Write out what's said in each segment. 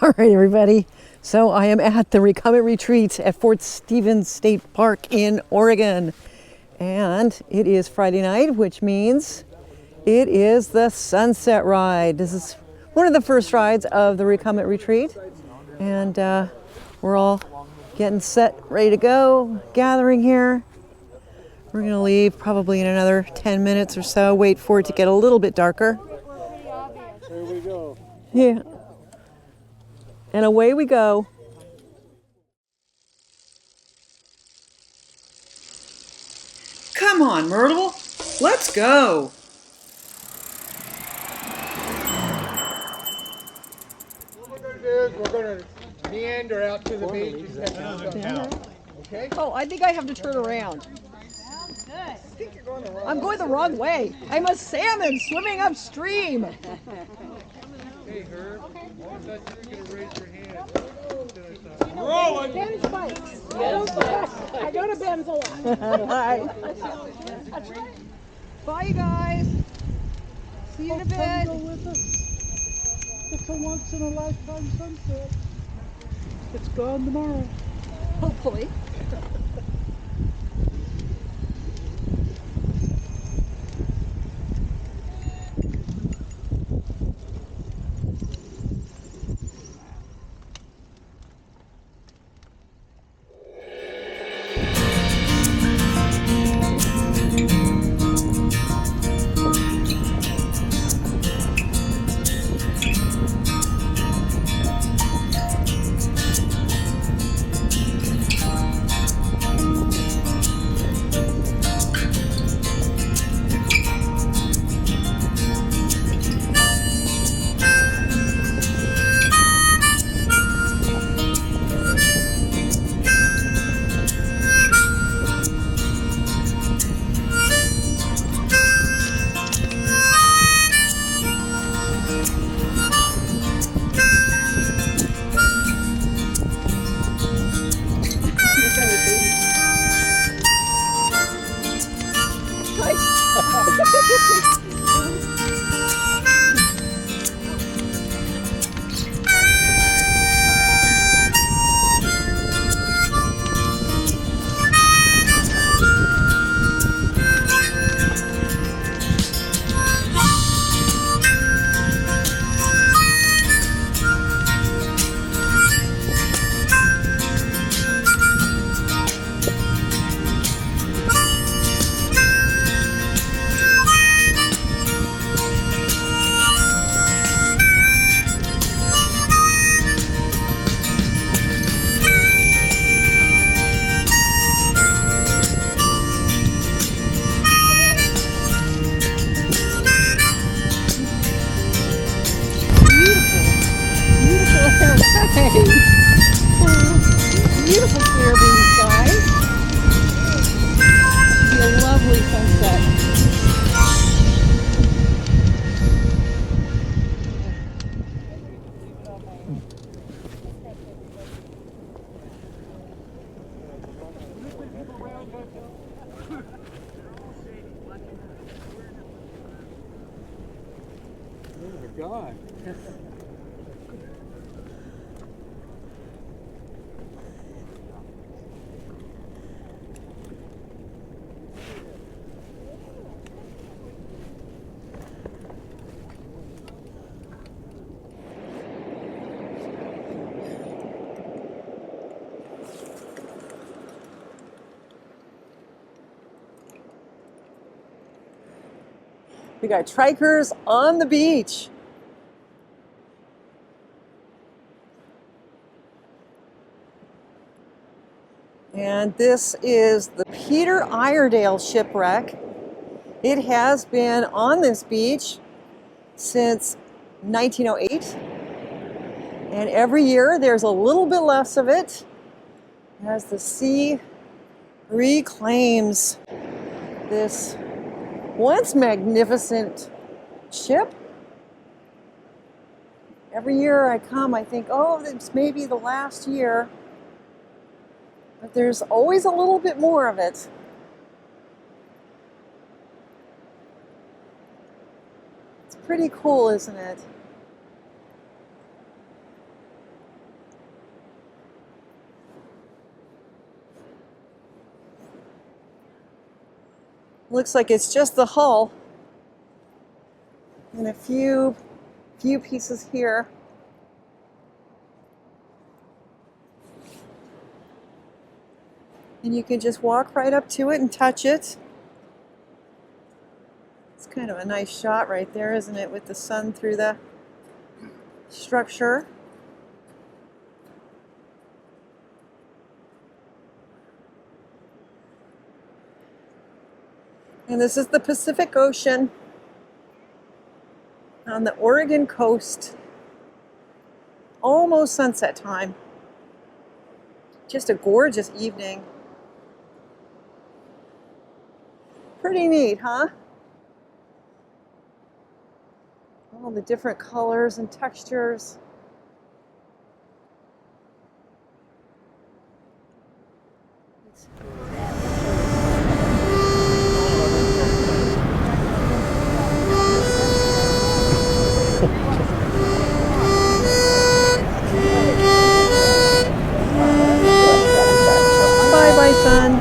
All right, everybody. So I am at the Recumbent Retreat at Fort Stevens State Park in Oregon. And it is Friday night, which means it is the sunset ride. This is one of the first rides of the Recumbent Retreat. And we're all getting set, ready to go, gathering here. We're gonna leave probably in another 10 minutes or so, wait for it to get a little bit darker. There we go. Yeah. And away we go. Come on, Myrtle. Let's go. What we're going to do is we're going to meander out to the beach and catch the sun. Okay? Oh, I think I have to turn around. Sounds good. I think you're going the wrong I'm going the wrong way. I'm a salmon swimming upstream. Hey, Herb. All of a sudden you're going to raise your hand. Ben spikes. I go to Ben's a lot. Bye. Bye, you guys. See you in a bit. It's a once in a lifetime sunset. It's gone tomorrow. Hopefully. Beautiful clear blue sky. Should be a lovely sunset. Oh, my God. We got trikers on the beach. And this is the Peter Iredale shipwreck. It has been on this beach since 1908. And every year there's a little bit less of it as the sea reclaims this once magnificent ship. Every year I come, I think, oh, this may be the last year. But there's always a little bit more of it. It's pretty cool, isn't it? Looks like it's just the hull and a few pieces here. And you can just walk right up to it and touch it. It's kind of a nice shot right there, isn't it, with the sun through the structure. And this is the Pacific Ocean on the Oregon coast. Almost sunset time. Just a gorgeous evening. Pretty neat, huh? All the different colors and textures. Bye-bye, son.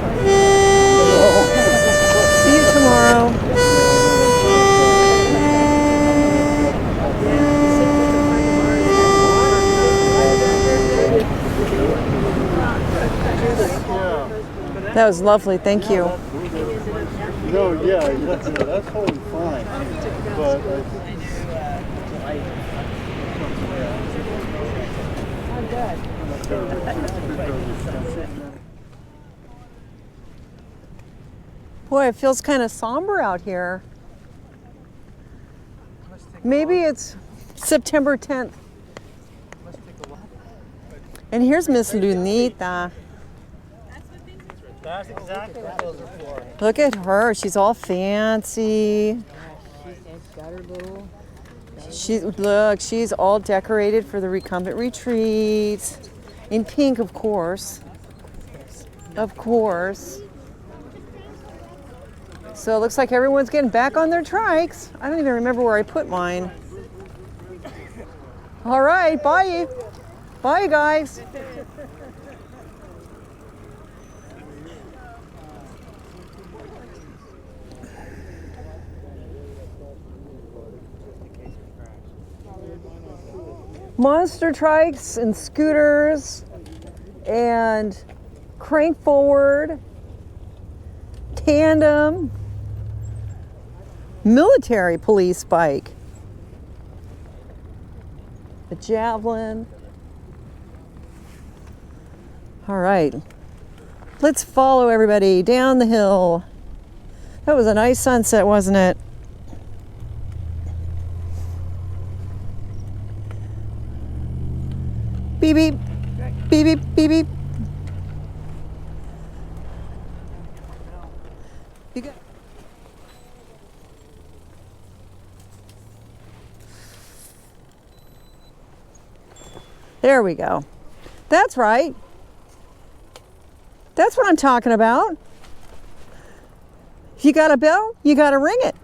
See you tomorrow. That was lovely, thank you. No, yeah, that's totally fine. But Boy, it feels kind of somber out here. Maybe it's September 10th. And here's Miss Lunita. That's exactly what those are for. Look at her, she's all fancy. She's all decorated for the Recumbent retreat. In pink, of course. Of course. So it looks like everyone's getting back on their trikes. I don't even remember where I put mine. All right, bye. Bye, guys. Monster trikes and scooters and crank forward, tandem, military police bike, a javelin. All right, let's follow everybody down the hill. That was a nice sunset, wasn't it? Beep, beep, beep, beep, beep, beep. You got. There we go. That's right. That's what I'm talking about. If you got a bell, you got to ring it.